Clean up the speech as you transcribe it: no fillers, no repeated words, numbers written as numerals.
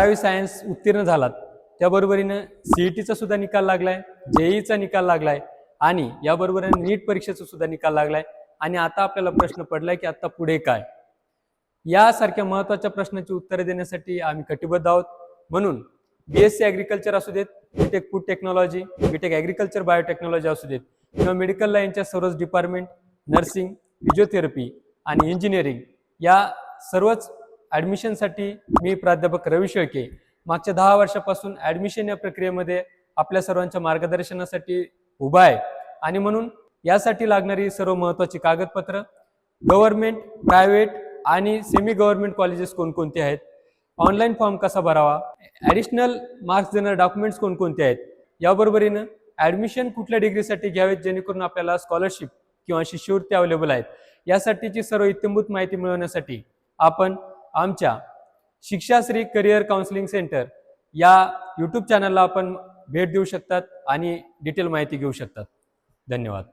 12वी सायन्स उत्तीर्ण झालात त्याबरोबरीनं CETचा सुद्धा निकाल लागलाय, JEEचा निकाल लागलाय आणि याबरोबरीनं नीट परीक्षेचा सुद्धा निकाल लागलाय आणि आता आपल्याला प्रश्न पडलाय की आता पुढे काय। यासारख्या महत्त्वाच्या प्रश्नांची उत्तरे देण्यासाठी आम्ही कटिबद्ध आहोत। म्हणून BSc ॲग्रिकल्चर असू देत, BTech food technology, BTech agriculture biotechnology असू देत किंवा मेडिकल लाईनच्या सर्वच डिपार्टमेंट, नर्सिंग, फिजिओथेरपी आणि इंजिनिअरिंग या सर्वच ॲडमिशनसाठी मी प्राध्यापक रवी शेळके मागच्या 10 वर्षापासून ॲडमिशन या प्रक्रियेमध्ये आपल्या सर्वांच्या मार्गदर्शनासाठी उभा आहे आणि म्हणून यासाठी लागणारी सर्व महत्त्वाची कागदपत्र, गव्हर्नमेंट, प्रायव्हेट आणि सेमी गव्हर्नमेंट कॉलेजेस कोणकोणते आहेत, ऑनलाईन फॉर्म कसा भरावा, ॲडिशनल मार्क्स देणारे डॉक्युमेंट्स कोणकोणते आहेत, याबरोबरीनं ॲडमिशन कुठल्या डिग्रीसाठी घ्यावेत जेणेकरून आपल्याला स्कॉलरशिप किंवा शिष्यवृत्ती अवेलेबल आहेत, यासाठीची सर्व इत्थंभूत माहिती मिळवण्यासाठी आपण आमच्या शिक्षाश्री करिअर काउन्सिलिंग सेंटर या YouTube चॅनलला आपण भेट देऊ शकतात आणि डिटेल माहिती घेऊ शकतात। धन्यवाद।